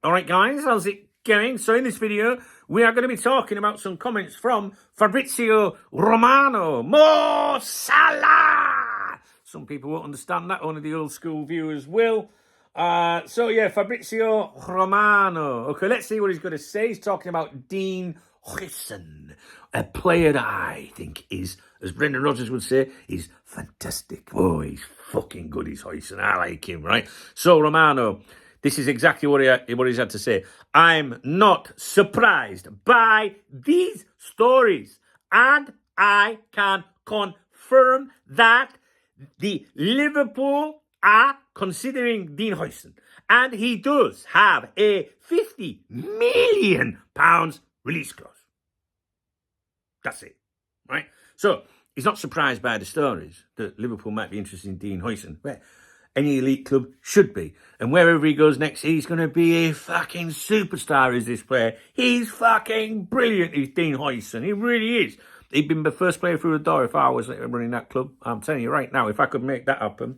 All right, guys, how's it going? So in this video, we are going to be talking about some comments from Fabrizio Romano. Mo Salah! Some people won't understand that, only the old school viewers will. Fabrizio Romano. Okay, let's see what he's going to say. He's talking about Dean Huijsen, a player that I think is, as Brendan Rodgers would say, is fantastic. Oh, he's fucking good, he's Huijsen. I like him, right? So, Romano, this is exactly what he's had to say. I'm not surprised by these stories, and I can confirm that the Liverpool are considering Dean Huijsen, and he does have a £50 million release clause. That's it, right? So he's not surprised by the stories that Liverpool might be interested in Dean Huijsen. Where any elite club should be. And wherever he goes next, he's going to be a fucking superstar, is this player. He's fucking brilliant, he's Dean Huijsen. He really is. He'd been the first player through the door if I was running that club. I'm telling you right now, if I could make that happen.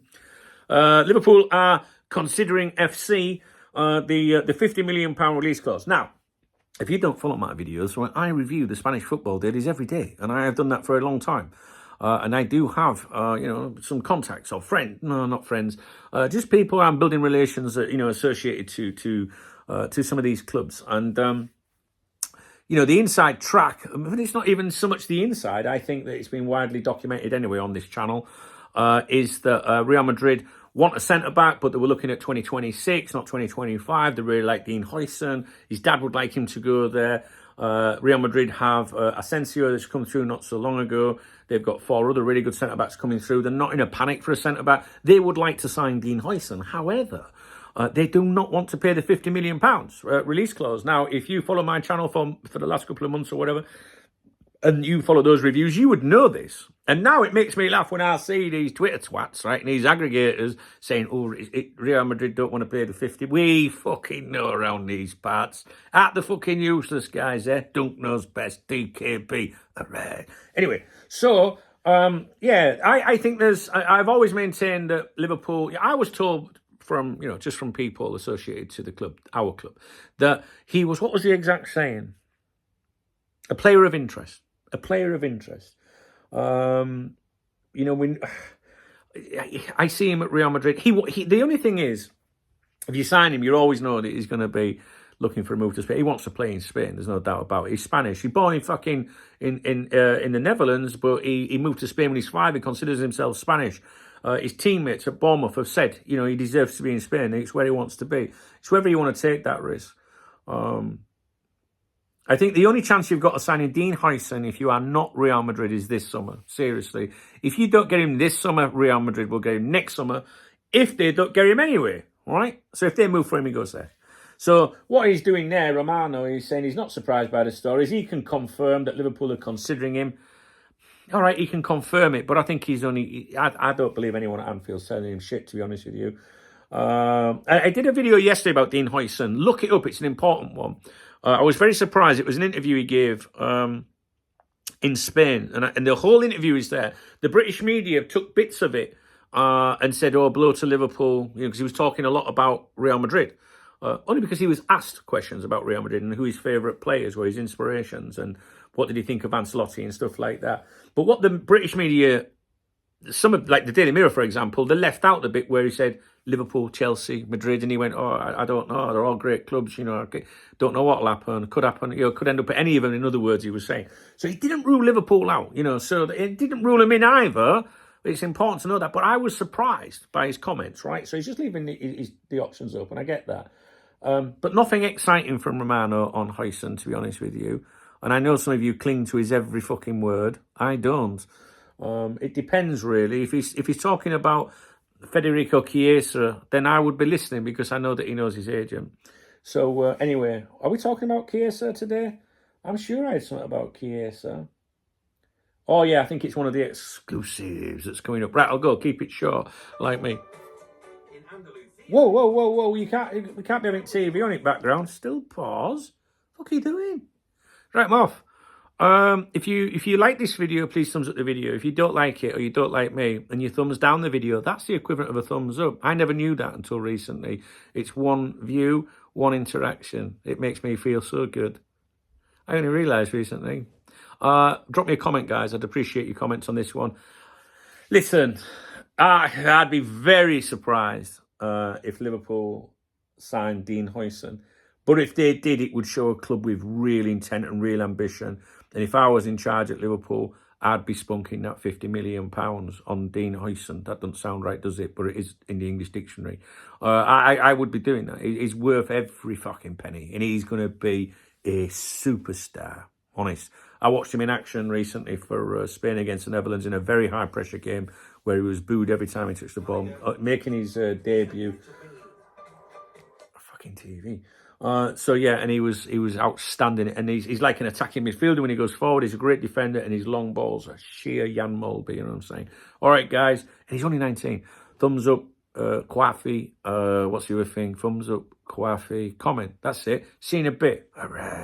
Liverpool are considering FC the £50 million release clause. Now, if you don't follow my videos, well, I review the Spanish football dailies every day, and I have done that for a long time. And I do have, some contacts or friends, no, not friends, just people I'm building relations, associated to some of these clubs. And, the inside track, but it's not even so much the inside. I think that it's been widely documented anyway on this channel, is that Real Madrid want a centre-back, but they were looking at 2026, not 2025. They really like Dean Huijsen. His dad would like him to go there. Real Madrid have Asensio that's come through not so long ago. They've got 4 other really good centre-backs coming through. They're not in a panic for a centre-back. They would like to sign Dean Huijsen. However, they do not want to pay the £50 million release clause. Now, if you follow my channel for the last couple of months or whatever, and you follow those reviews, you would know this. And now it makes me laugh when I see these Twitter twats, right, and these aggregators saying, Real Madrid don't want to pay the 50. We fucking know around these parts. At the fucking useless guys there. Dunk knows best. DKP. Hooray. Anyway, so, I think I've always maintained that Liverpool, I was told from, just from people associated to the club, our club, that he was, what was the exact saying? A player of interest. A player of interest. When I see him at Real Madrid, he the only thing is, if you sign him, you always know that he's going to be looking for a move to Spain. He wants to play in Spain. There's no doubt about it. He's Spanish. He's born in fucking in the Netherlands, but he moved to Spain when he's 5. He considers himself Spanish. His teammates at Bournemouth have said, he deserves to be in Spain. It's where he wants to be. It's whether you want to take that risk. I think the only chance you've got of signing Dean Huijsen if you are not Real Madrid is this summer. Seriously. If you don't get him this summer, Real Madrid will get him next summer if they don't get him anyway. All right? So if they move for him, he goes there. So what he's doing there, Romano, he's saying he's not surprised by the stories. He can confirm that Liverpool are considering him. All right, he can confirm it, but I think he's only... I don't believe anyone at Anfield's telling him shit, to be honest with you. I did a video yesterday about Dean Huijsen. Look it up. It's an important one. I was very surprised. It was an interview he gave in Spain, and the whole interview is there. The British media took bits of it and said, blow to Liverpool, because he was talking a lot about Real Madrid. Only because he was asked questions about Real Madrid and who his favourite players were, his inspirations, and what did he think of Ancelotti and stuff like that. But what the British media, some of, like the Daily Mirror, for example, they left out the bit where he said Liverpool, Chelsea, Madrid, and he went, I don't know, they're all great clubs, I don't know what'll happen, could happen, could end up at any of them, in other words, he was saying. So he didn't rule Liverpool out, so it didn't rule him in either. It's important to know that, but I was surprised by his comments, right? So he's just leaving the options open, I get that. But nothing exciting from Romano on Huijsen, to be honest with you. And I know some of you cling to his every fucking word. I don't. It depends, really. If he's talking about Federico Chiesa, then I would be listening because I know that he knows his agent. So, anyway, are we talking about Chiesa today? I'm sure I had something about Chiesa. Oh, yeah, I think it's one of the exclusives that's coming up. Right, I'll go. Keep it short, like me. Whoa. We can't be having TV on it background. Still pause. What are you doing? Right, I'm off. If you like this video, please thumbs up the video. If you don't like it or you don't like me and you thumbs down the video, that's the equivalent of a thumbs up. I never knew that until recently. It's 1 view, one interaction. It makes me feel so good. I only realised recently. Drop me a comment, guys. I'd appreciate your comments on this one. Listen, I'd be very surprised if Liverpool signed Dean Huijsen. But if they did, it would show a club with real intent and real ambition. And if I was in charge at Liverpool, I'd be spunking that £50 million on Dean Huijsen. That doesn't sound right, does it? But it is in the English dictionary. I would be doing that. He's worth every fucking penny. And he's going to be a superstar, honest. I watched him in action recently for Spain against the Netherlands in a very high-pressure game where he was booed every time he touched the ball, making his debut. Fucking TV. So yeah, and he was outstanding, and he's like an attacking midfielder when he goes forward. He's a great defender, and his long balls are sheer Jan Molby. You know what I'm saying? All right, guys, and he's only 19. Thumbs up, Kwafi. What's the other thing? Thumbs up, Kwafi. Comment. That's it. See you in a bit. All right.